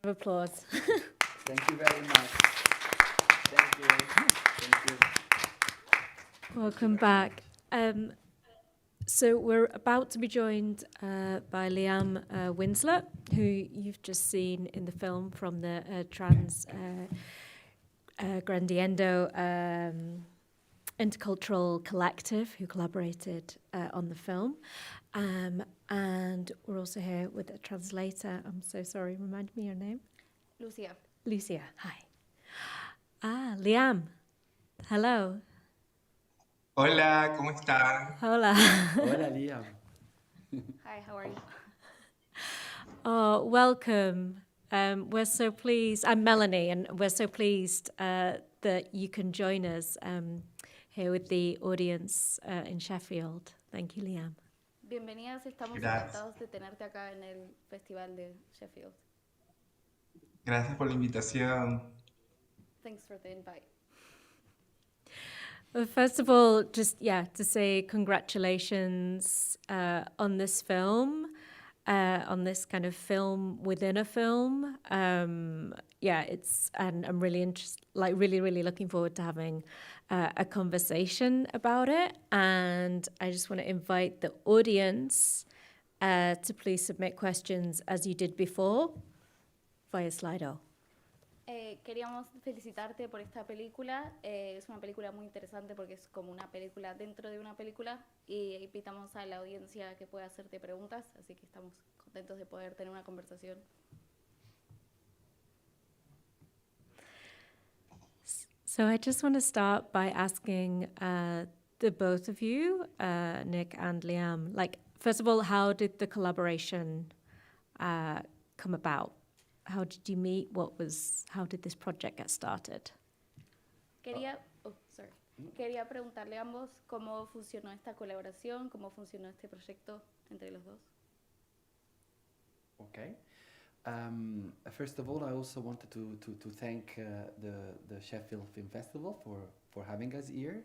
of applause. Thank you very much. Thank you. Thank you. Welcome back. So we're about to be joined by Liam Winslet, who you've just seen in the film from the Trans Grandiendo Intercultural Collective, who collaborated on the film. And we're also here with a translator. I'm so sorry, remind me your name? Lucia. Lucia, hi. Liam, hello. Hola, ¿cómo están? Hola. Hola, Liam. Hi, how are you? Oh, welcome. We're so pleased. I'm Melanie, and we're so pleased that you can join us here with the audience in Sheffield. Thank you, Liam. Bienvenidas, estamos Gracias. encantados de tenerte acá en el Festival de Sheffield. Gracias por la invitación. Thanks for the invite. Well, first of all, just to say congratulations on this film, on this kind of film within a film. And I'm really really looking forward to having a conversation about it. And I just want to invite the audience to please submit questions as you did before via Slido. Queríamos felicitarte por esta película. Es una película muy interesante porque es como una película dentro de una película y invitamos a la audiencia que pueda hacerte preguntas, así que estamos contentos de poder tener una conversación. So I just want to start by asking the both of you, Nick and Liam, first of all, how did the collaboration come about? How did you meet? How did this project get started? Quería preguntarle a ambos cómo funcionó esta colaboración, cómo funcionó este proyecto entre los dos. Okay. First of all, I also wanted to thank the Sheffield Film Festival for having us here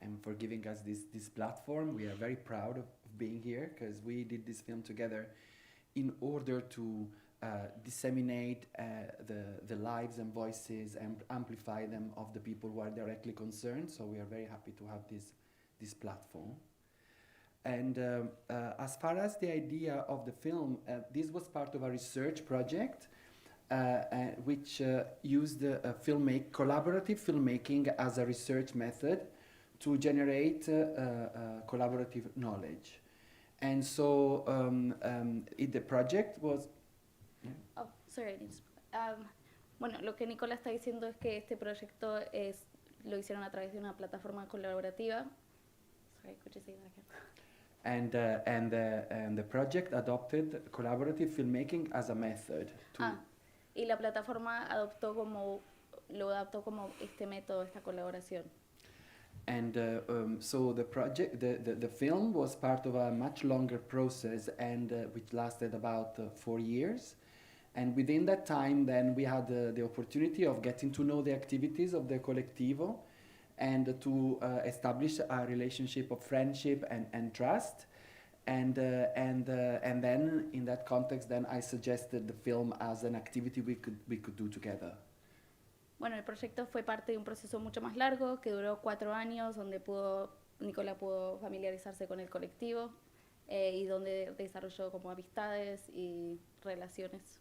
and for giving us this platform. We are very proud of being here because we did this film together in order to disseminate the lives and voices and amplify them of the people who are directly concerned. So we are very happy to have this platform. And as far as the idea of the film, this was part of a research project which used collaborative filmmaking as a research method to generate collaborative knowledge. And so the project was... Oh, sorry. Bueno, lo que Nicola está diciendo es que este proyecto lo hicieron a través de una plataforma colaborativa. Sorry, could you say that again? And the project adopted collaborative filmmaking as a method. Y la plataforma lo adoptó como este método, esta colaboración. And so the film was part of a much longer process and which lasted about 4 years. And within that time, then we had the opportunity of getting to know the activities of the Colectivo and to establish a relationship of friendship and trust. And then in that context, then I suggested the film as an activity we could do together. Bueno, el proyecto fue parte de un proceso mucho más largo que duró 4 años, donde Nicola pudo familiarizarse con el colectivo y donde desarrolló como amistades y relaciones.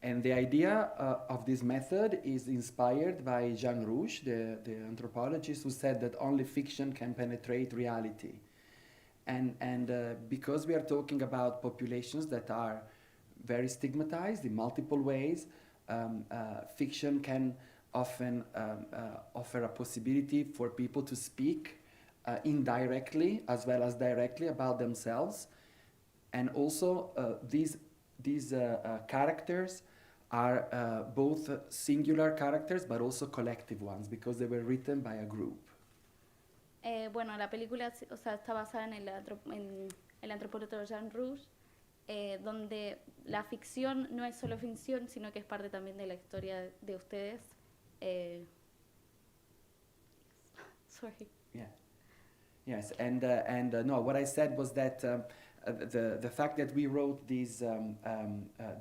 And the idea of this method is inspired by Jean Rouch, the anthropologist who said that only fiction can penetrate reality. And because we are talking about populations that are very stigmatized in multiple ways, fiction can often offer a possibility for people to speak indirectly as well as directly about themselves. And also these characters are both singular characters but also collective ones because they were written by a group. Bueno, la película está basada en el antropólogo Jean Rouch, donde la ficción no es solo ficción, sino que es parte también de la historia de ustedes. Sorry. Yeah. Yes, and no, what I said was that the fact that we wrote this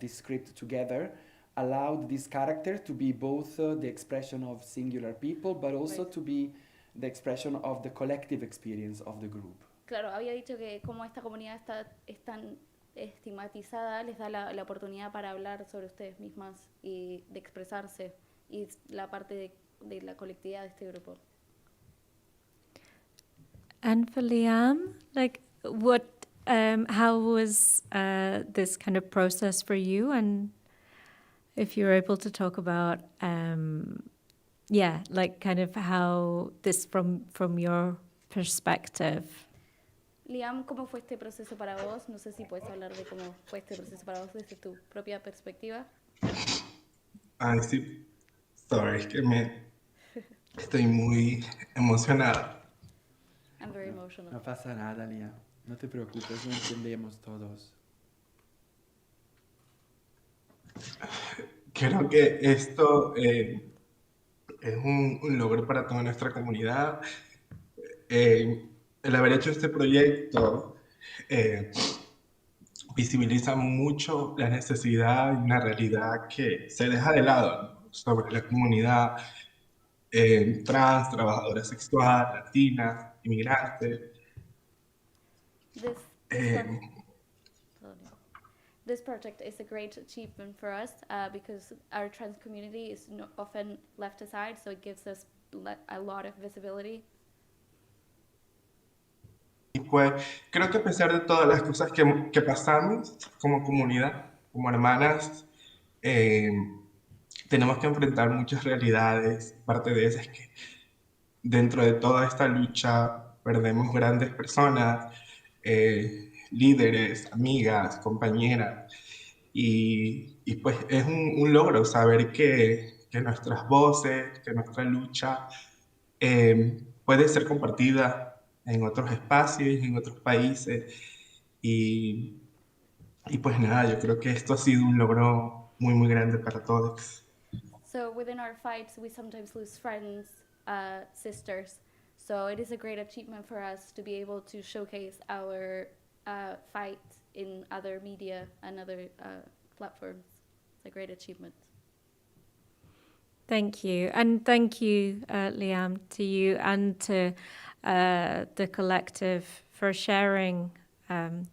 script together allowed this character to be both the expression of singular people, but also Right. to be the expression of the collective experience of the group. Claro, había dicho que como esta comunidad es tan estigmatizada, les da la oportunidad para hablar sobre ustedes mismas y de expresarse, y es la parte de la colectividad de este grupo. And for Liam, like how was this kind of process for you? And if you're able to talk about, like kind of how this from your perspective. Liam, ¿cómo fue este proceso para vos? No sé si puedes hablar de cómo fue este proceso para vos desde tu propia perspectiva. Ay, sí, sorry, es que estoy muy emocionado. I'm very emotional. No pasa nada, Liam. No te preocupes, lo entendemos todos. Creo que esto es un logro para toda nuestra comunidad. El haber hecho este proyecto visibiliza mucho la necesidad y una realidad que se deja de lado, ¿no? Sobre la comunidad trans, trabajadora sexual, latina, inmigrante. This Eh, This project is a great achievement for us because our trans community is often left aside, so it gives us a lot of visibility. y pues creo que a pesar de todas las cosas que pasamos como comunidad, como hermanas, tenemos que enfrentar muchas realidades. Parte de esas es que dentro de toda esta lucha perdemos grandes personas, líderes, amigas, compañeras. Y pues es un logro saber que nuestras voces, que nuestra lucha puede ser compartida en otros espacios, en otros países. Y, y pues nada, yo creo que esto ha sido un logro muy, muy grande para todos. So within our fights, we sometimes lose friends, sisters. So it is a great achievement for us to be able to showcase our fight in other media and other platforms. It's a great achievement. Thank you. And thank you, Liam, to you and to the collective for sharing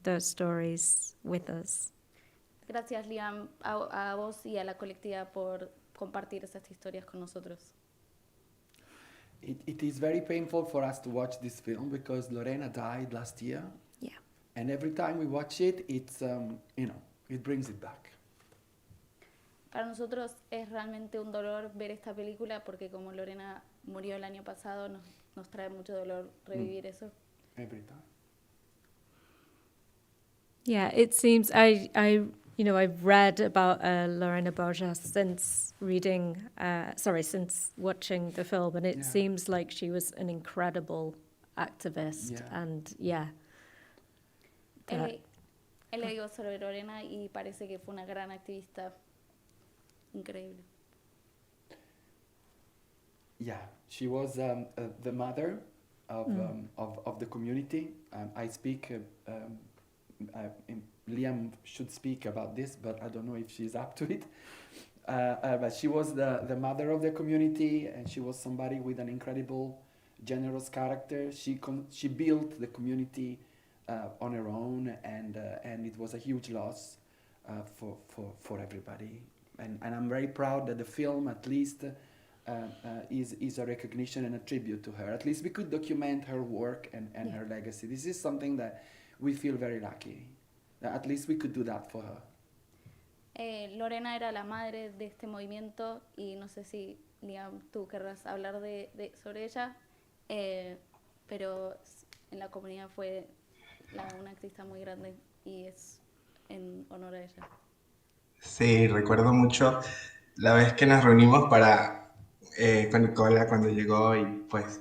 those stories with us. Gracias, Liam, a vos y a la colectiva por compartir esas historias con nosotros. It is very painful for us to watch this film because Lorena died last year. Yeah. And every time we watch it, it's, it brings it back. Para nosotros es realmente un dolor ver esta película porque como Lorena murió el año pasado, nos trae mucho dolor revivir eso. Every time. Yeah, it seems I've read about Lorena Borges since since watching the film, and it seems like she was an incredible activist, and He leído sobre Lorena y parece que fue una gran activista, increíble. Yeah, she was the mother of the community. I speak. Liam should speak about this, but I don't know if she's up to it. But she was the mother of the community, and she was somebody with an incredible, generous character. She built the community on her own, and it was a huge loss for everybody. And I'm very proud that the film, at least, is a recognition and a tribute to her. At least we could document her work and her legacy. This is something that we feel very lucky. At least we could do that for her. Lorena era la madre de este movimiento y no sé si, Liam, tú querrás hablar sobre ella, pero en la comunidad fue una activista muy grande y es en honor a ella. Sí, recuerdo mucho la vez que nos reunimos con Nicola cuando llegó y pues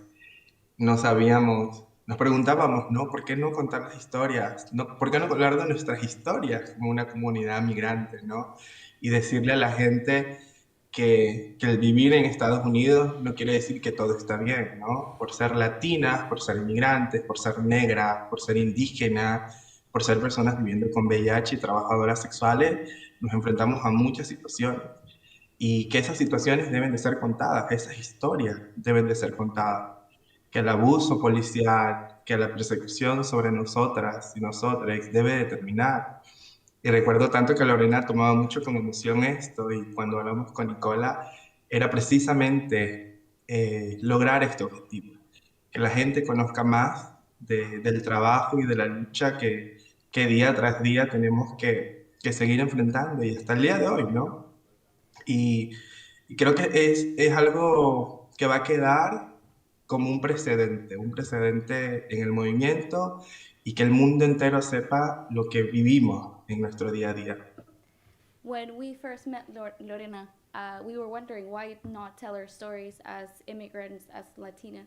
no sabíamos, nos preguntábamos, ¿no? ¿Por qué no contar las historias? No, ¿por qué no hablar de nuestras historias como una comunidad migrante, ¿no? Y decirle a la gente que el vivir en Estados Unidos no quiere decir que todo está bien, ¿no? Por ser latinas, por ser inmigrantes, por ser negras, por ser indígenas, por ser personas viviendo con VIH y trabajadoras sexuales, nos enfrentamos a muchas situaciones. y que esas situaciones deben de ser contadas, esas historias deben de ser contadas, que el abuso policial, que la persecución sobre nosotras y nosotros debe de terminar. Y recuerdo tanto que Lorena ha tomado mucho con emoción esto y cuando hablamos con Nicola era precisamente lograr este objetivo, que la gente conozca más del trabajo y de la lucha que día tras día tenemos que seguir enfrentando y hasta el día de hoy, ¿no? Y, y creo que es algo que va a quedar como un precedente en el movimiento y que el mundo entero sepa lo que vivimos en nuestro día a día. When we first met Lorena, we were wondering why not tell our stories as immigrants, as Latina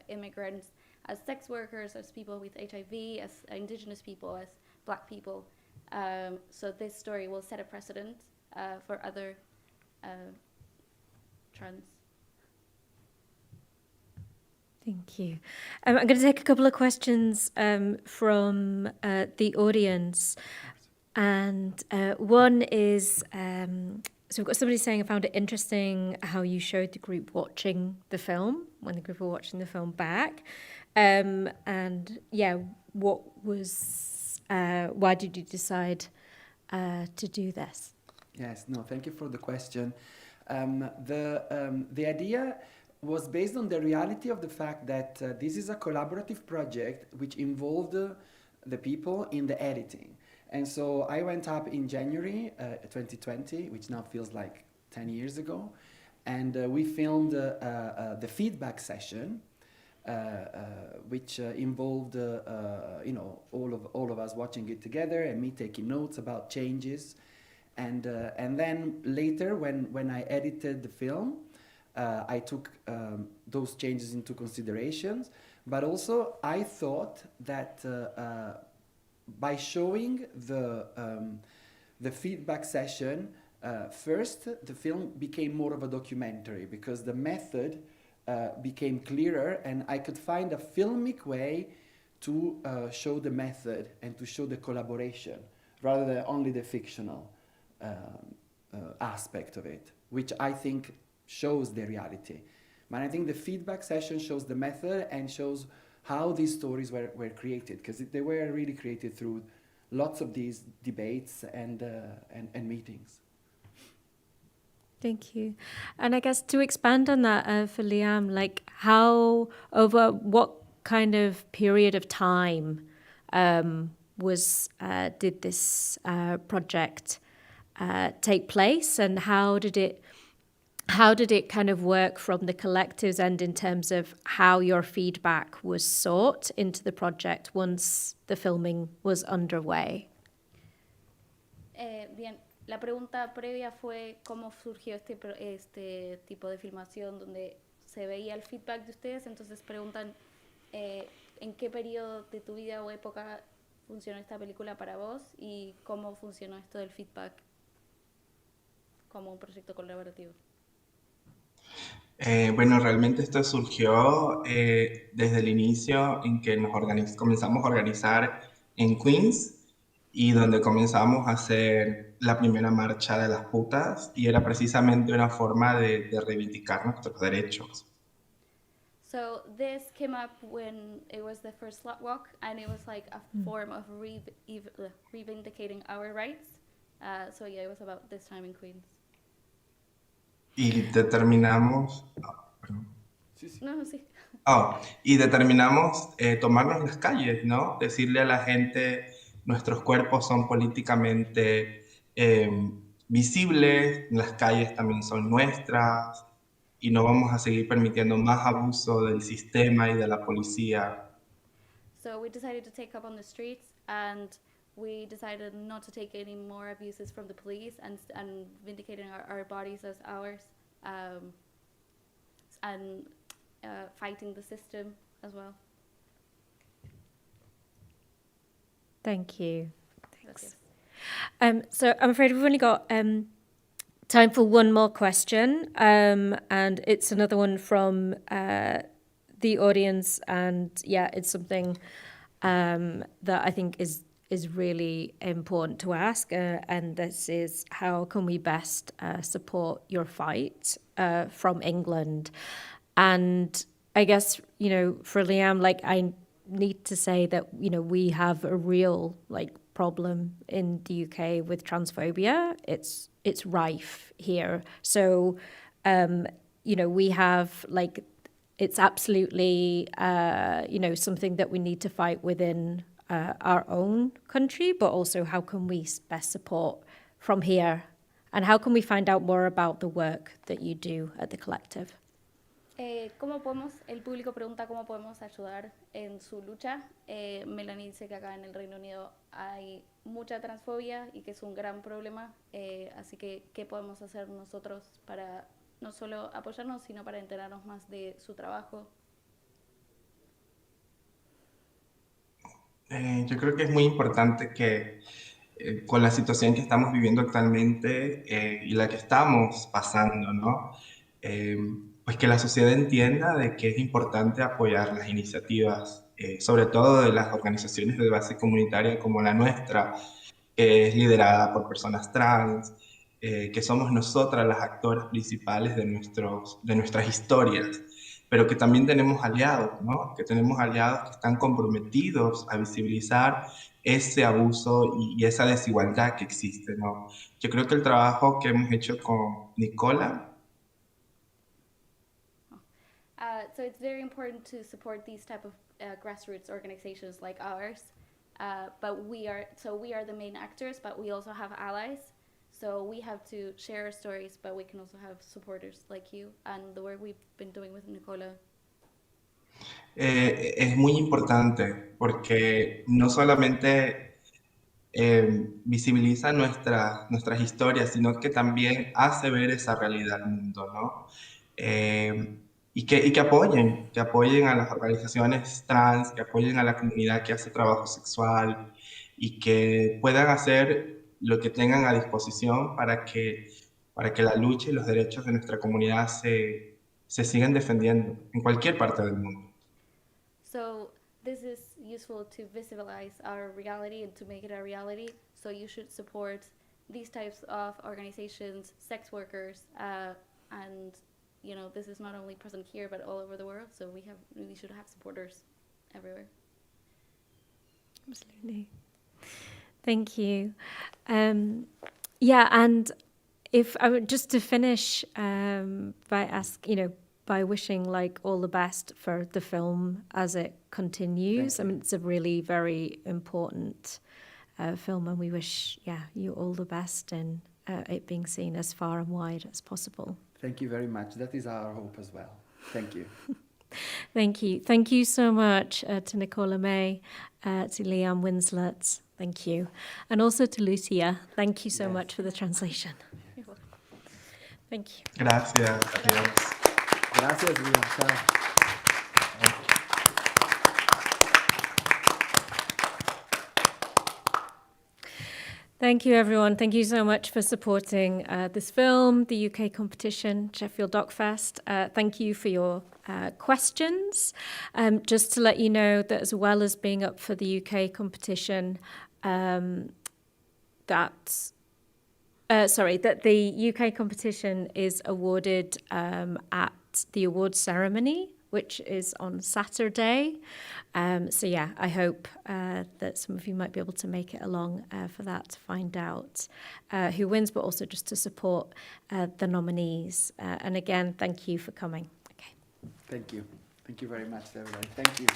immigrants, as sex workers, as people with HIV, as indigenous people, as black people. So this story will set a precedent for other trans. Thank you. I'm going to take a couple of questions from the audience. And one is, so we've got somebody saying, I found it interesting how you showed the group watching the film, when the group were watching the film back. And yeah, why did you decide to do this? Yes, no, thank you for the question. The idea was based on the reality of the fact that this is a collaborative project which involved the people in the editing. And so I went up in January 2020, which now feels like 10 years ago, and we filmed the feedback session, which involved all of us watching it together and me taking notes about changes. And then later, when I edited the film, I took those changes into considerations. But also, I thought that by showing the feedback session, first, the film became more of a documentary because the method became clearer and I could find a filmic way to show the method and to show the collaboration rather than only the fictional aspect of it, which I think shows the reality. But I think the feedback session shows the method and shows how these stories were created, because they were really created through lots of these debates and meetings. Thank you. And I guess to expand on that for Liam, like how, over what kind of period of time did this project take place, and how did it kind of work from the collective's end in terms of how your feedback was sought into the project once the filming was underway? Bien, la pregunta previa fue cómo surgió este tipo de filmación donde se veía el feedback de ustedes, entonces preguntan en qué periodo de tu vida o época funcionó esta película para vos y cómo funcionó esto del feedback como un proyecto colaborativo. Bueno, realmente esto surgió desde el inicio en que comenzamos a organizar en Queens y donde comenzamos a hacer la primera marcha de las putas y era precisamente una forma de reivindicar nuestros derechos. So this came up when it was the first slut walk, and it was like a form of reivindicating our rights. So yeah, it was about this time in Queens. Y determinamos... Sí, sí. No, sí. Y determinamos tomarnos las calles, ¿no? Decirle a la gente, nuestros cuerpos son políticamente visibles, las calles también son nuestras, y no vamos a seguir permitiendo más abuso del sistema y de la policía. So we decided to take up on the streets, and we decided not to take any more abuses from the police and vindicating our bodies as ours, and fighting the system as well. Thank you. Thanks. Gracias. So I'm afraid we've only got time for one more question, and it's another one from the audience, and yeah, it's something that I think is is really important to ask, and this is how can we best support your fight from England. And I guess, for Liam, I need to say that, we have a real problem in the UK with transphobia. It's rife here. So, we have it's absolutely, something that we need to fight within our own country, but also how can we best support from here, and how can we find out more about the work that you do at the collective? El público pregunta cómo podemos ayudar en su lucha. Melanie dice que acá en el Reino Unido hay mucha transfobia y que es un gran problema, así que ¿qué podemos hacer nosotros para no solo apoyarnos, sino para enterarnos más de su trabajo? Yo creo que es muy importante que con la situación que estamos viviendo actualmente y la que estamos pasando, ¿no? Pues que la sociedad entienda de que es importante apoyar las iniciativas, sobre todo de las organizaciones de base comunitaria como la nuestra, que es liderada por personas trans, que somos nosotras las actoras principales de nuestras historias, pero que también tenemos aliados, ¿no? Que tenemos aliados que están comprometidos a visibilizar ese abuso y esa desigualdad que existe, ¿no? Yo creo que el trabajo que hemos hecho con Nicola. So it's very important to support these type of grassroots organizations like ours. But we are the main actors, but we also have allies. So we have to share our stories, but we can also have supporters like you and the work we've been doing with Nicola. Es muy importante porque no solamente visibiliza nuestras historias, sino que también hace ver esa realidad al mundo, ¿no? Y que apoyen a las organizaciones trans, que apoyen a la comunidad que hace trabajo sexual y que puedan hacer lo que tengan a disposición para que la lucha y los derechos de nuestra comunidad se sigan defendiendo en cualquier parte del mundo. So this is useful to visibilize our reality and to make it a reality. So you should support these types of organizations, sex workers, and this is not only present here but all over the world. So we should have supporters everywhere. Absolutely. Thank you. Yeah, and if I would just to finish by wishing all the best for the film as it continues. I mean, it's a really very important film, and we wish you all the best in it being seen as far and wide as possible. Thank you very much. That is our hope as well. Thank you. Thank you. Thank you so much to Nicola May, to Liam Winslet. Thank you. And also to Lucia. Thank you so much for the translation. You're welcome. Thank you. Gracias. Adiós. Gracias, Liam. Chao. Thank you, everyone. Thank you so much for supporting this film, the UK competition, Sheffield DocFest. Thank you for your questions. Just to let you know that as well as being up for the UK competition, that the UK competition is awarded at the awards ceremony, which is on Saturday. I hope that some of you might be able to make it along for that to find out who wins, but also just to support the nominees. And again, thank you for coming. Okay. Thank you. Thank you very much, everybody. Thank you.